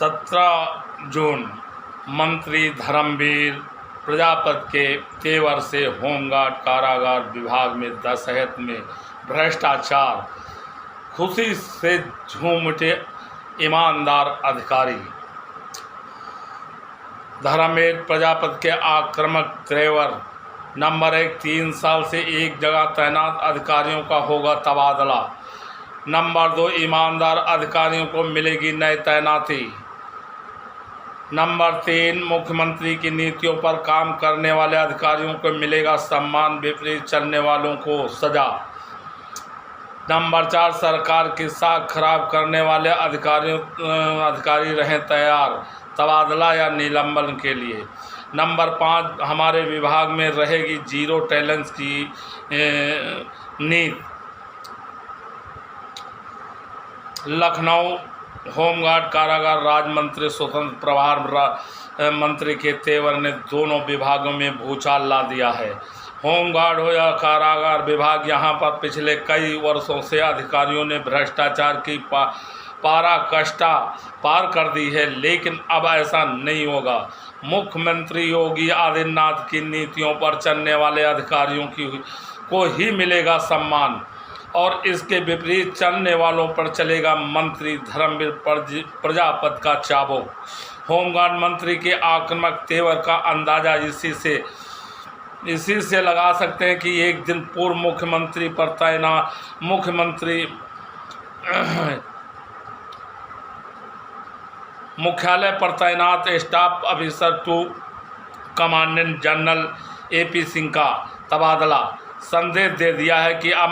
17 जून मंत्री धर्मवीर प्रजापति के तेवर से होमगार्ड कारागार विभाग में दशहत में भ्रष्टाचार, खुशी से झूम उठे ईमानदार अधिकारी। धर्मवीर प्रजापति के आक्रामक तेवर। नंबर 1, 3 साल से एक जगह तैनात अधिकारियों का होगा तबादला। नंबर 2, ईमानदार अधिकारियों को मिलेगी नई तैनाती। नंबर 3, मुख्यमंत्री की नीतियों पर काम करने वाले अधिकारियों को मिलेगा सम्मान, विपरीत चलने वालों को सजा। नंबर 4, सरकार की साख खराब करने वाले अधिकारी रहें तैयार तबादला या निलंबन के लिए। नंबर 5, हमारे विभाग में रहेगी जीरो टॉलरेंस की नीति। लखनऊ होमगार्ड कारागार राज्य मंत्री स्वतंत्र प्रभार मंत्री के तेवर ने दोनों विभागों में भूचाल ला दिया है। होमगार्ड हो या कारागार विभाग, यहां पर पिछले कई वर्षों से अधिकारियों ने भ्रष्टाचार की पराकाष्ठा पार कर दी है, लेकिन अब ऐसा नहीं होगा। मुख्यमंत्री योगी आदित्यनाथ की नीतियों पर चलने वाले अधिकारियों को ही मिलेगा सम्मान और इसके विपरीत चलने वालों पर चलेगा मंत्री धर्मवीर प्रजापति का चाबुक। होमगार्ड मंत्री के आक्रामक तेवर का अंदाजा इसी से लगा सकते हैं कि एक दिन पूर्व मुख्यालय पर तैनात staff officer 2 commandant general AP Singh का तबादला संदेश दे दिया है कि अब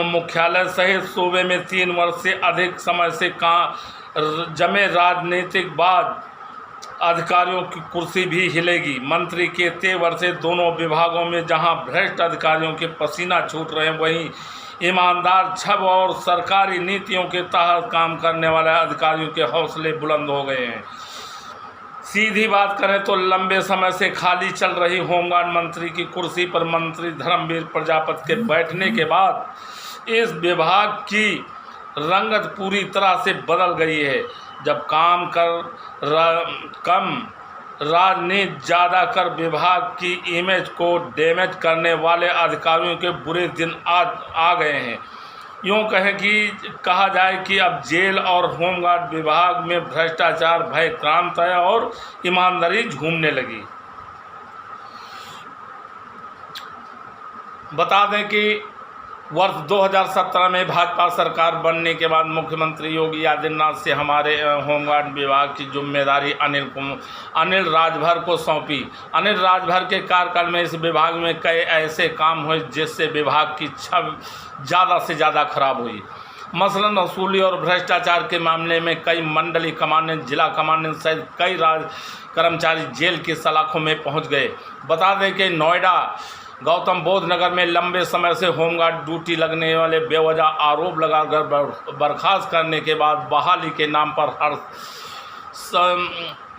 मुख्यालय सहित सूबे में 3 वर्ष से अधिक समय से जमे राजनीतिक बाद अधिकारियों की कुर्सी भी हिलेगी। मंत्री के तेवर से दोनों विभागों में जहां भ्रष्ट अधिकारियों के पसीना छूट रहे हैं, वहीं ईमानदार छब और सरकारी नीतियों के तहत काम करने वाले अधिकारियों के हौसले बुलंद हो गए हैं। सीधी बात करें तो लंबे समय से खाली चल रही होमगार्ड मंत्री की कुर्सी पर मंत्री धर्मवीर प्रजापति के बैठने के बाद इस विभाग की रंगत पूरी तरह से बदल गई है। जब काम कम राजनीति ज़्यादा कर विभाग की इमेज को डैमेज करने वाले अधिकारियों के बुरे दिन आ गए हैं। यूँ कहा जाए कि अब जेल और होमगार्ड विभाग में भ्रष्टाचार भय क्रांत है और ईमानदारी झूमने लगी। बता दें कि वर्ष 2017 में भाजपा सरकार बनने के बाद मुख्यमंत्री योगी आदित्यनाथ से हमारे होमगार्ड विभाग की जिम्मेदारी अनिल राजभर को सौंपी। अनिल राजभर के कार्यकाल में इस विभाग में कई ऐसे काम हुए जिससे विभाग की छवि ज़्यादा से ज़्यादा खराब हुई। मसलन वसूली और भ्रष्टाचार के मामले में कई मंडली कमांडेंट, जिला कमांडेंट सहित कई कर्मचारी जेल की सलाखों में पहुंच गए। बता दें कि नोएडा गौतम बुद्ध नगर में लंबे समय से होमगार्ड ड्यूटी लगने वाले बेवजह आरोप लगाकर बर्खास्त करने के बाद बहाली के नाम पर हर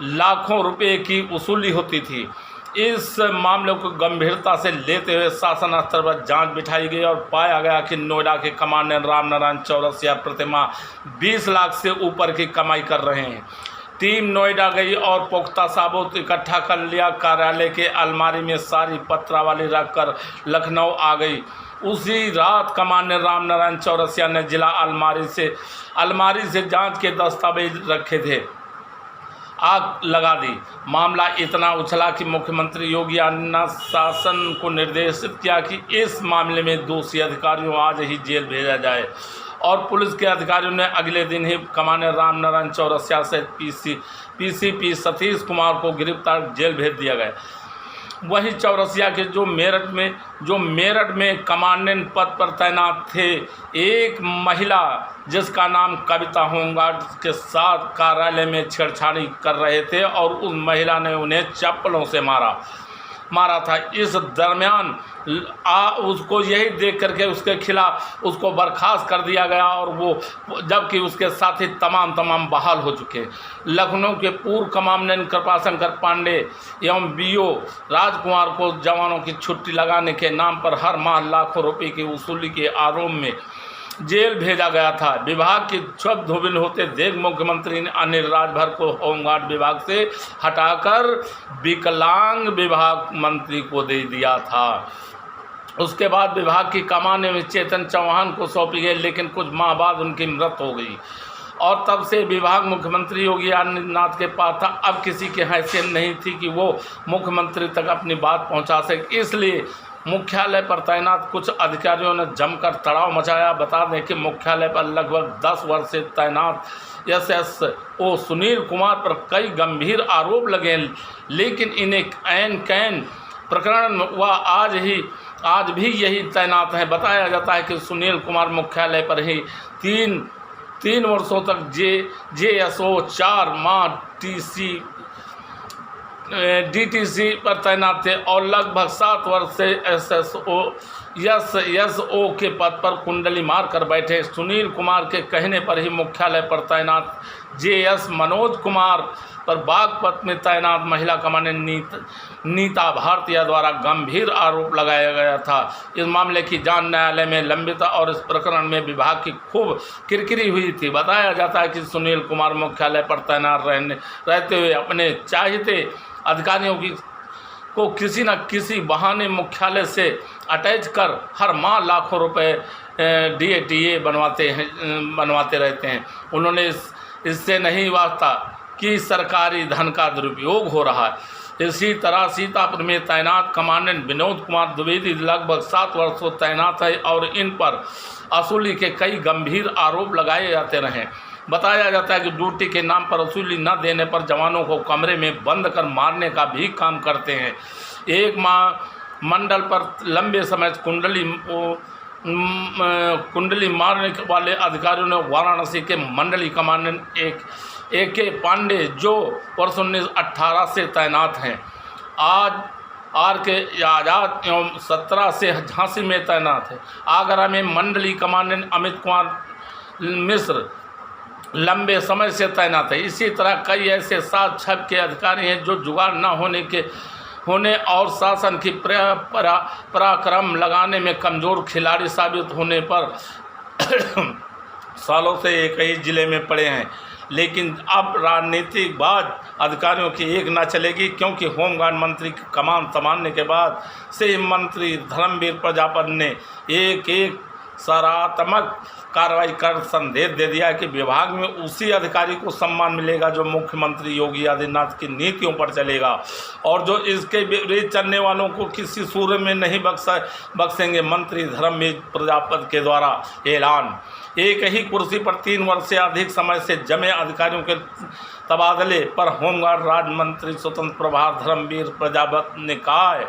लाखों रुपए की वसूली होती थी। इस मामले को गंभीरता से लेते हुए शासन स्तर पर जांच बिठाई गई और पाया गया कि नोएडा के कमांडेंट रामनारायण चौरसिया प्रतिमाह 20 लाख से ऊपर की कमाई कर रहे हैं। टीम नोएडा गई और पुख्ता सबूत इकट्ठा कर लिया। कार्यालय के अलमारी में सारी पत्रावली रखकर लखनऊ आ गई। उसी रात कमांडेंट रामनारायण चौरसिया ने जिला अलमारी से जांच के दस्तावेज रखे थे, आग लगा दी। मामला इतना उछला कि मुख्यमंत्री योगी आदित्यनाथ शासन को निर्देशित किया कि इस मामले में दोषी अधिकारियों आज ही जेल भेजा जाए और पुलिस के अधिकारियों ने अगले दिन ही कमांडेंट रामनारायण चौरसिया से PCP सतीश कुमार को गिरफ्तार जेल भेज दिया गया। वहीं चौरसिया के जो मेरठ में कमांडेंट पद पर तैनात थे, एक महिला जिसका नाम कविता होमगार्ड के साथ कार्यालय में छेड़छाड़ी कर रहे थे और उस महिला ने उन्हें चप्पलों से मारा था। इस दरमियान उसको यही देख करके उसके खिलाफ उसको बर्खास्त कर दिया गया और वो जबकि उसके साथी तमाम बहाल हो चुके। लखनऊ के पूर्व कमांडेंट कृपाशंकर पांडे एवं BO राजकुमार को जवानों की छुट्टी लगाने के नाम पर हर माह लाखों रुपए की वसूली के आरोप में जेल भेजा गया था। विभाग की छत धोबिन होते देख मुख्यमंत्री ने अनिल राजभर को होमगार्ड विभाग से हटाकर विकलांग विभाग मंत्री को दे दिया था। उसके बाद विभाग की कमान में चेतन चौहान को सौंपी गई, लेकिन कुछ माह बाद उनकी मृत्यु हो गई और तब से विभाग मुख्यमंत्री योगी आदित्यनाथ के पास था। अब किसी की हैसियत नहीं थी कि वो मुख्यमंत्री तक अपनी बात पहुंचा सके, इसलिए मुख्यालय पर तैनात कुछ अधिकारियों ने जमकर तड़ाव मचाया। बता दें कि मुख्यालय पर लगभग 10 वर्ष से तैनात SSO सुनील कुमार पर कई गंभीर आरोप लगे, लेकिन इन्हें ऐन कैन प्रकरण व आज भी यही तैनात है। बताया जाता है कि सुनील कुमार मुख्यालय पर ही तीन वर्षों तक JSO 4 माह DTC पर तैनात थे और लगभग 7 वर्ष से SSO के पद पर कुंडली मार कर बैठे। सुनील कुमार के कहने पर ही मुख्यालय पर तैनात JS मनोज कुमार पर बागपत में तैनात महिला कमांडेंट नीता भारतीय द्वारा गंभीर आरोप लगाया गया था। इस मामले की जांच न्यायालय में लंबित और इस प्रकरण में विभाग की खूब किरकिरी हुई थी। बताया जाता है कि सुनील कुमार मुख्यालय पर तैनात रहते हुए अपने चाहते अधिकारियों को किसी न किसी बहाने मुख्यालय से अटैच कर हर माह लाखों रुपए DATA बनवाते रहते हैं। उन्होंने इससे नहीं वास्ता कि सरकारी धन का दुरुपयोग हो रहा है। इसी तरह सीतापुर में तैनात कमांडेंट विनोद कुमार द्विवेदी लगभग 7 वर्षों तैनात है और इन पर वसूली के कई गंभीर आरोप लगाए जाते रहे। बताया जाता है कि ड्यूटी के नाम पर वसूली न देने पर जवानों को कमरे में बंद कर मारने का भी काम करते हैं। एक मंडल पर लंबे समय कुंडली मारने वाले अधिकारियों ने वाराणसी के मंडली कमांडेंट AK पांडे जो वर्ष 1918 से तैनात हैं, आज RK आज़ाद एवं 17 से झांसी में तैनात है। आगरा में मंडली कमांडेंट अमित कुमार मिश्र लंबे समय से तैनात है। इसी तरह कई ऐसे 7 के अधिकारी हैं जो जुगाड़ न होने और शासन की पराक्रम लगाने में कमज़ोर खिलाड़ी साबित होने पर सालों से एक ही जिले में पड़े हैं। लेकिन अब राजनीतिक बाज अधिकारियों की एक ना चलेगी, क्योंकि होमगार्ड मंत्री की कमान संभालने के बाद से मंत्री धर्मवीर प्रजापति ने एक सकारात्मक कार्रवाई कर संदेश दे दिया है कि विभाग में उसी अधिकारी को सम्मान मिलेगा जो मुख्यमंत्री योगी आदित्यनाथ की नीतियों पर चलेगा और जो इसके विपरीत चलने वालों को किसी सूरत में नहीं बख्शेंगे। मंत्री धर्मवीर प्रजापति के द्वारा ऐलान। एक ही कुर्सी पर 3 वर्ष से अधिक समय से जमे अधिकारियों के तबादले पर होमगार्ड राज्य मंत्री स्वतंत्र प्रभार धर्मवीर प्रजापति ने कहा है,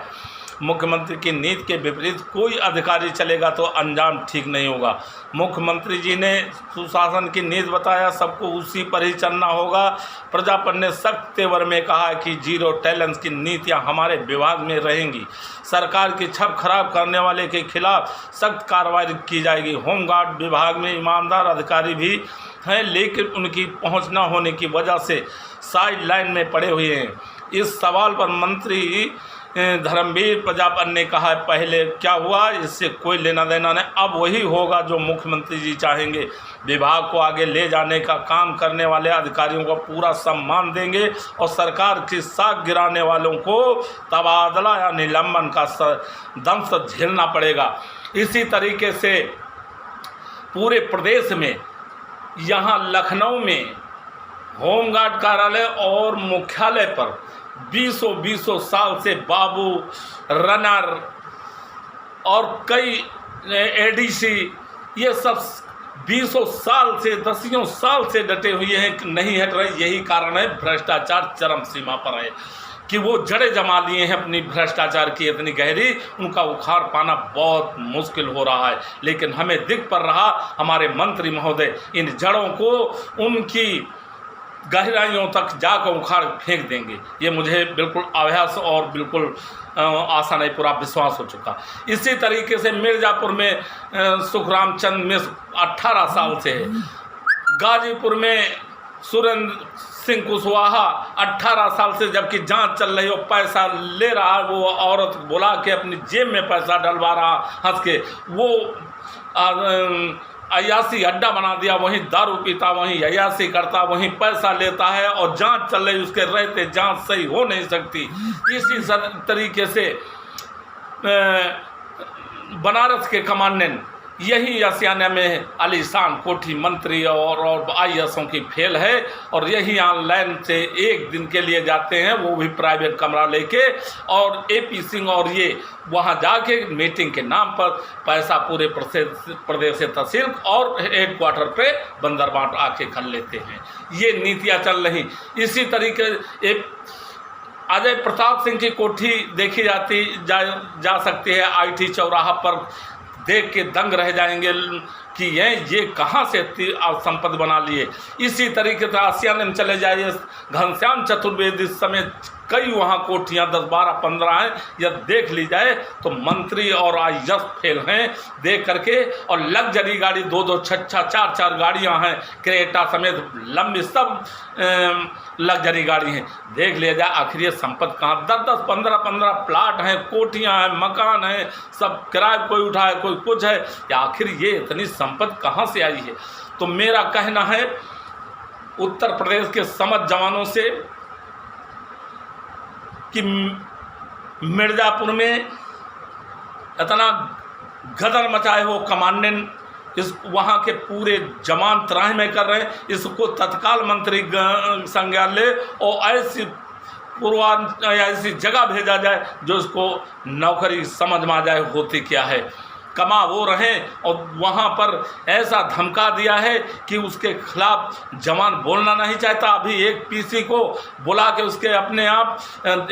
मुख्यमंत्री की नीति के विपरीत कोई अधिकारी चलेगा तो अंजाम ठीक नहीं होगा। मुख्यमंत्री जी ने सुशासन की नीति बताया, सबको उसी पर ही चलना होगा। प्रजापति ने सख्त तेवर में कहा कि जीरो टैलेंस की नीतियां हमारे विभाग में रहेंगी। सरकार की छवि खराब करने वाले के खिलाफ सख्त कार्रवाई की जाएगी। होमगार्ड विभाग में ईमानदार अधिकारी भी हैं, लेकिन उनकी पहुंच न होने की वजह से साइड लाइन में पड़े हुए हैं। इस सवाल पर मंत्री धर्मवीर प्रजापति ने कहा, पहले क्या हुआ इससे कोई लेना देना नहीं, अब वही होगा जो मुख्यमंत्री जी चाहेंगे। विभाग को आगे ले जाने का काम करने वाले अधिकारियों को पूरा सम्मान देंगे और सरकार की साख गिराने वालों को तबादला या निलंबन का दंश झेलना पड़ेगा। इसी तरीके से पूरे प्रदेश में, यहाँ लखनऊ में होमगार्ड कार्यालय और मुख्यालय पर 20 साल से बाबू रनर और कई ADC ये सब 20 साल से 10 साल से डटे हुए हैं, नहीं हट रहे। यही कारण है भ्रष्टाचार चरम सीमा पर है कि वो जड़ें जमा लिए हैं अपनी भ्रष्टाचार की इतनी गहरी, उनका उखाड़ पाना बहुत मुश्किल हो रहा है। लेकिन हमें दिख पड़ रहा, हमारे मंत्री महोदय इन जड़ों को उनकी गहराइयों तक जाकर उखाड़ फेंक देंगे, ये मुझे बिल्कुल आभास और बिल्कुल आशा नहीं, पूरा विश्वास हो चुका। इसी तरीके से मिर्ज़ापुर में सुखराम चंद्र मिश्र 18 साल से है। गाजीपुर में सुरेंद्र सिंह कुशवाहा 18 साल से, जबकि जांच चल रही हो, पैसा ले रहा, वो औरत बुला के अपनी जेब में पैसा डलवा रहा हंस के। वो अयासी अड्डा बना दिया, वहीं दारू पीता, वहीं अयासी करता, वहीं पैसा लेता है, और जांच चल रही उसके रहते जांच सही हो नहीं सकती। इसी तरीके से बनारस के कमांडेंट यही आशियाना में आलीशान कोठी मंत्री और IASों की फेल है, और यही ऑनलाइन से एक दिन के लिए जाते हैं, वो भी प्राइवेट कमरा लेके, और AP सिंह और ये वहाँ जाके मीटिंग के नाम पर पैसा पूरे प्रदेश से तहसील और हेडक्वार्टर पे बंदरबाट आके कर लेते हैं। ये नीतियाँ चल रही। इसी तरीके अजय प्रताप सिंह की कोठी देखी जा सकती है IT चौराहा पर, देख के दंग रह जाएंगे कि ये कहाँ से संपत्ति बना लिए। इसी तरीके से आसियान में चले जाइए, घनश्याम चतुर्वेदी समेत कई वहाँ कोठियाँ 10, 12, 15 हैं। यह देख ली जाए तो मंत्री और IAS फेल हैं देख करके। और लग्जरी गाड़ी 2-2, 6-6, 4-4 गाड़ियाँ हैं, क्रेटा समेत लंबी सब लग्जरी गाड़ी हैं। देख लिया जाए आखिर ये संपत्ति कहाँ, 10-10, 15-15 प्लाट हैं, कोठियाँ हैं, मकान हैं, सब किराए कोई उठा है, कोई कुछ है। या आखिर ये इतनी संपत्ति कहाँ से आई है? तो मेरा कहना है उत्तर प्रदेश के समझ जवानों से कि मिर्ज़ापुर में इतना गदर मचाए हो कमांडेंट, इस वहाँ के पूरे जवान त्राही में कर रहे हैं, इसको तत्काल मंत्री संज्ञान ले और ऐसी जगह भेजा जाए जो इसको नौकरी समझ में आ जाए होती क्या है। कमा वो रहें, और वहाँ पर ऐसा धमका दिया है कि उसके खिलाफ जवान बोलना नहीं चाहता। अभी एक PC को बुला के उसके अपने आप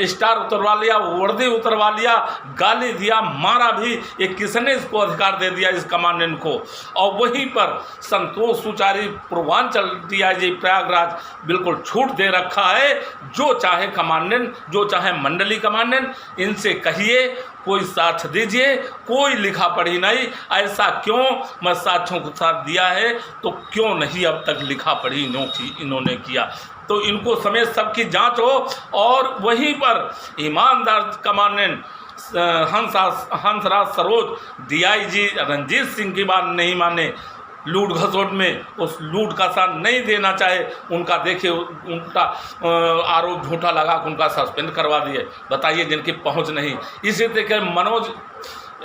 स्टार उतरवा लिया, वर्दी उतरवा लिया, गाली दिया, मारा भी। ये किसने इसको अधिकार दे दिया इस कमांडेंट को? और वहीं पर संतोष सुचारी पूर्वांचल DIG प्रयागराज बिल्कुल छूट दे रखा है। जो चाहे कमांडेंट, जो चाहे मंडली कमांडेंट, इनसे कहिए कोई साथ दीजिए, कोई लिखा पढ़ी नहीं। ऐसा क्यों? मैं साथियों के साथ दिया है तो क्यों नहीं अब तक लिखा पढ़ी इन्होंने किया? तो इनको समेत सबकी जांच हो। और वहीं पर ईमानदार कमांडेंट हंसराज सरोज DIG रंजीत सिंह की बात नहीं माने, लूट घसोट में उस लूट का साथ नहीं देना चाहे, उनका देखिए उनका आरोप झूठा लगा कि उनका सस्पेंड करवा दिए। बताइए, जिनकी पहुंच नहीं। इसी तरीके मनोज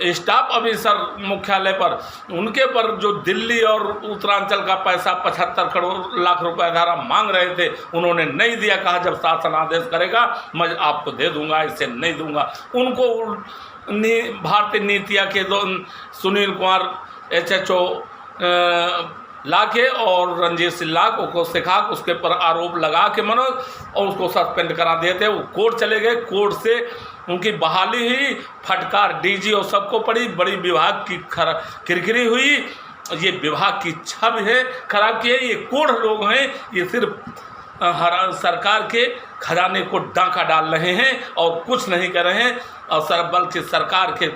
स्टाफ ऑफिसर मुख्यालय पर, उनके पर जो दिल्ली और उत्तरांचल का पैसा 75 लाख रुपए धारा मांग रहे थे, उन्होंने नहीं दिया। कहा जब शासन आदेश करेगा मैं आपको दे दूंगा, इसे नहीं दूंगा। उनको भारतीय नीतिया के दो सुनील कुमार HHO लाके और रंजीत सिंह को सिखा उसके पर आरोप लगा के मनोज, और उसको सस्पेंड करा दिए थे। वो कोर्ट चले गए, कोर्ट से उनकी बहाली हुई, फटकार DG और सबको पड़ी। बड़ी विभाग की किरकिरी हुई। ये विभाग की छवि है खराब की है। ये कोढ़ लोग हैं, ये सिर्फ सरकार के खजाने को डांका डाल रहे हैं और कुछ नहीं कर रहे हैं, और बल्कि सरकार के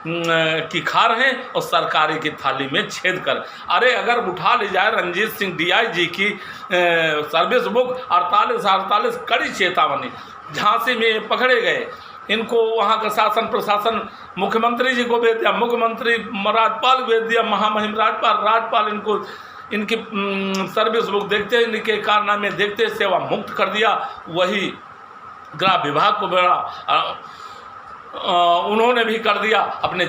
की खा रहे हैं और सरकारी की थाली में छेद कर। अरे अगर उठा ली जाए रंजीत सिंह DIG की सर्विस बुक 48 कड़ी चेतावनी, झांसी में पकड़े गए, इनको वहाँ का शासन प्रशासन मुख्यमंत्री जी को भेज दिया, मुख्यमंत्री राज्यपाल भेज दिया, महामहिम राज्यपाल इनको इनकी सर्विस बुक देखते, इनके कारनामे देखते सेवा मुक्त कर दिया। वही गृह विभाग को बेड़ा उन्होंने भी कर दिया। अपने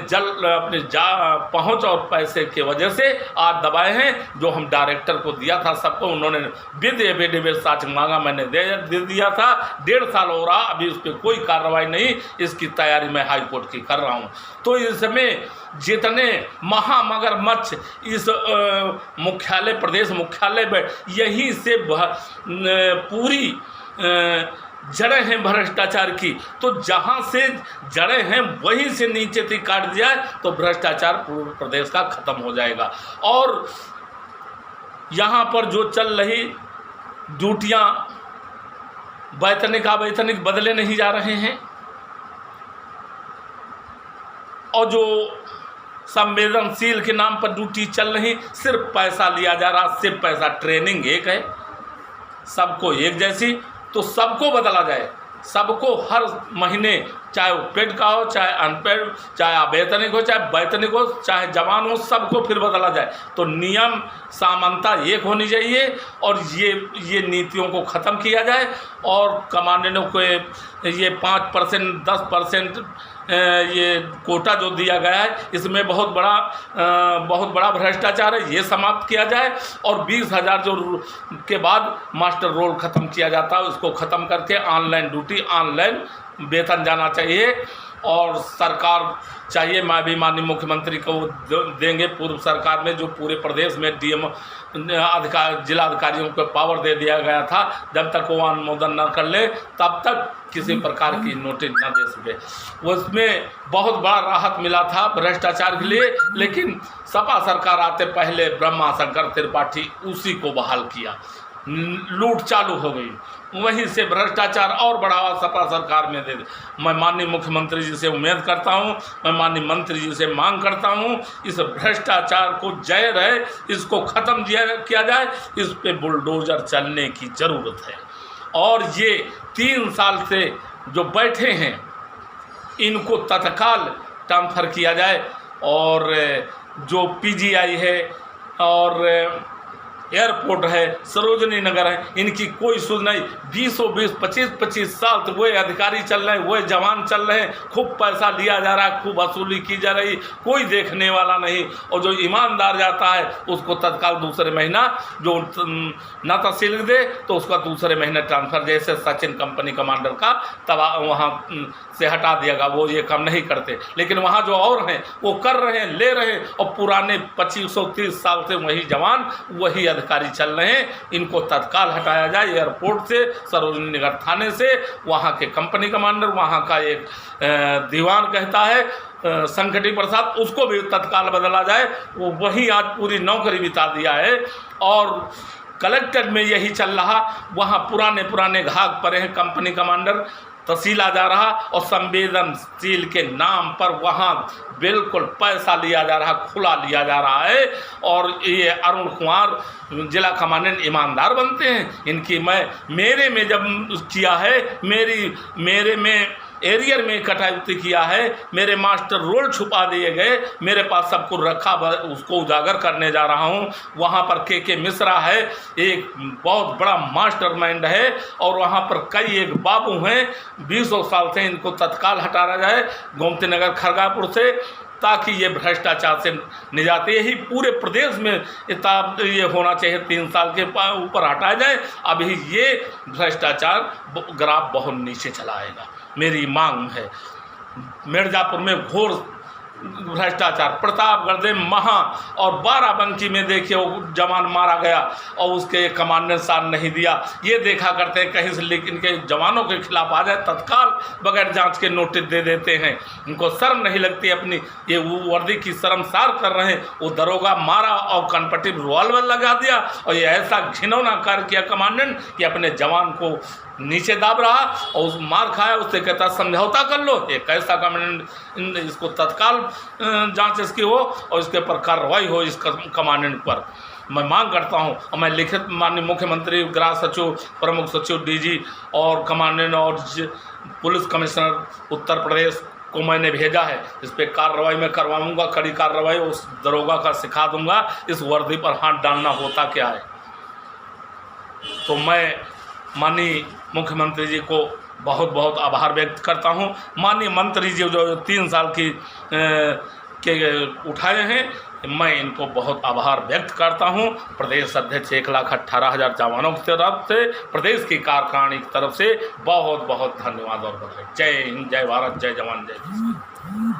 पहुंच और पैसे की वजह से आज दबाए हैं। जो हम डायरेक्टर को दिया था सबको, उन्होंने विद एफिडेविट साक्ष्य मांगा, मैंने दे दिया था। 1.5 साल हो रहा, अभी उस पर कोई कार्रवाई नहीं। इसकी तैयारी मैं हाई कोर्ट की कर रहा हूं। तो इसमें जितने महामगरमच्छ इस मुख्यालय, प्रदेश मुख्यालय में, यहीं से पूरी जड़ें हैं भ्रष्टाचार की। तो जहाँ से जड़ें हैं वहीं से नीचे तक काट दिया तो भ्रष्टाचार पूरे प्रदेश का खत्म हो जाएगा। और यहाँ पर जो चल रही ड्यूटियाँ, वैतनिक बदले नहीं जा रहे हैं, और जो संवेदनशील के नाम पर ड्यूटी चल रही, सिर्फ पैसा लिया जा रहा, सिर्फ पैसा। ट्रेनिंग एक है, सबको एक जैसी, तो सबको बदला जाए, सबको हर महीने चाहे वो पेड का हो, चाहे अनपेड, चाहे अवैतनिक हो, चाहे वैतनिक हो, चाहे जवान हो, सबको फिर बदला जाए। तो नियम समानता एक होनी चाहिए और ये नीतियों को ख़त्म किया जाए और कमांडेंटों को ये 5%, 10% ये कोटा जो दिया गया है, इसमें बहुत बड़ा भ्रष्टाचार है, ये समाप्त किया जाए। और 20,000 जो के बाद मास्टर रोल ख़त्म किया जाता है, उसको ख़त्म करके ऑनलाइन ड्यूटी, ऑनलाइन वेतन जाना चाहिए। और सरकार चाहिए, मैं भी माननीय मुख्यमंत्री को देंगे, पूर्व सरकार में जो पूरे प्रदेश में डीएम जिला अधिकारियों को पावर दे दिया गया था, जब तक वो अनुमोदन न कर ले तब तक किसी प्रकार की नोटिस न दे सके। उसमें बहुत बड़ा राहत मिला था भ्रष्टाचार के लिए, लेकिन सपा सरकार आते पहले ब्रह्मा शंकर त्रिपाठी उसी को बहाल किया, लूट चालू हो गई, वहीं से भ्रष्टाचार और बढ़ावा सपा सरकार में दे दे। मैं माननीय मुख्यमंत्री जी से उम्मीद करता हूं, मैं माननीय मंत्री जी से मांग करता हूं, इस भ्रष्टाचार को जय रहे, इसको ख़त्म किया जाए, इस पे बुलडोजर चलने की ज़रूरत है। और ये 3 साल से जो बैठे हैं इनको तत्काल ट्रांसफ़र किया जाए। और जो पीजीआई है और एयरपोर्ट है, सरोजनी नगर है, इनकी कोई सुध नहीं। 25 साल तो वही अधिकारी चल रहे हैं, वही जवान चल रहे हैं, खूब पैसा लिया जा रहा है, खूब वसूली की जा रही, कोई देखने वाला नहीं। और जो ईमानदार जाता है उसको तत्काल दूसरे महीना जो न तहसील दे तो उसका दूसरे महीने ट्रांसफ़र, जैसे सचिन कंपनी कमांडर का तबाह वहाँ से हटा दिया, वो ये काम नहीं करते। लेकिन वहाँ जो और हैं वो कर रहे हैं, ले रहे हैं, और पुराने 2530 साल से वही जवान वही अधिकारी चल रहे हैं, इनको तत्काल हटाया जाए एयरपोर्ट से, सरोजनी नगर थाने से। वहाँ के कंपनी कमांडर, वहाँ का एक दीवान कहता है संकटी प्रसाद, उसको भी तत्काल बदला जाए। वो वही आज पूरी नौकरी बिता दिया है। और कलेक्टर में यही चल रहा, वहाँ पुराने घाघ पड़े हैं कंपनी कमांडर, तहसीला जा रहा और संवेदनशील के नाम पर वहाँ बिल्कुल पैसा लिया जा रहा, खुला लिया जा रहा है। और ये अरुण कुमार जिला कमांडेंट ईमानदार बनते हैं, इनकी मेरे में जब किया है, मेरे में एरियर में कटौती किया है, मेरे मास्टर रोल छुपा दिए गए, मेरे पास सब कुछ रखा, उसको उजागर करने जा रहा हूँ। वहाँ पर के मिश्रा है, एक बहुत बड़ा मास्टरमाइंड है, और वहाँ पर कई एक बाबू हैं 20 साल से, इनको तत्काल हटाया जाए गोमती नगर खरगापुर से, ताकि ये भ्रष्टाचार से निजात, यही पूरे प्रदेश में ये होना चाहिए। 3 साल के ऊपर हटाया जाए, अभी ये भ्रष्टाचार ग्राफ बहुत नीचे चला आएगा। मेरी मांग है। मिर्ज़ापुर में घोर भ्रष्टाचार, प्रतापगढ़ में महा, और बाराबंकी में देखिए वो जवान मारा गया और उसके कमांडेंट साथ नहीं दिया। ये देखा करते हैं कहीं से, लेकिन के जवानों के खिलाफ आ जाए तत्काल बगैर जांच के नोटिस दे देते हैं। इनको शर्म नहीं लगती अपनी, ये वर्दी की शर्मसार कर रहे हैं। वो दरोगा मारा और कनपट्टी रिवॉल्वर लगा दिया, और ये ऐसा घिनौना कार्य किया कमांडेंट कि अपने जवान को नीचे दाब रहा और उस मार खाया, उससे कहता समझौता कर लो। एक ऐसा कमांडेंट, इसको तत्काल जांच इसकी हो और इसके ऊपर कार्रवाई हो इस कमांडेंट पर। मैं मांग करता हूं, और मैं लिखित माननीय मुख्यमंत्री, गृह सचिव, प्रमुख सचिव, डीजी और कमांडेंट और पुलिस कमिश्नर उत्तर प्रदेश को मैंने भेजा है। इस पर कार्रवाई मैं करवाऊँगा, कड़ी कार्रवाई उस दरोगा का सिखा दूँगा इस वर्दी पर हाथ डालना होता क्या है। तो मैं माननीय मुख्यमंत्री जी को बहुत बहुत आभार व्यक्त करता हूं। माननीय मंत्री जी जो 3 साल के उठाए हैं, मैं इनको बहुत आभार व्यक्त करता हूं। प्रदेश अध्यक्ष 1,18,000 जवानों की तरफ से, प्रदेश की कार्यकारिणी की तरफ से बहुत बहुत धन्यवाद और बधाई। जय हिंद, जय भारत, जय जवान, जय किसान।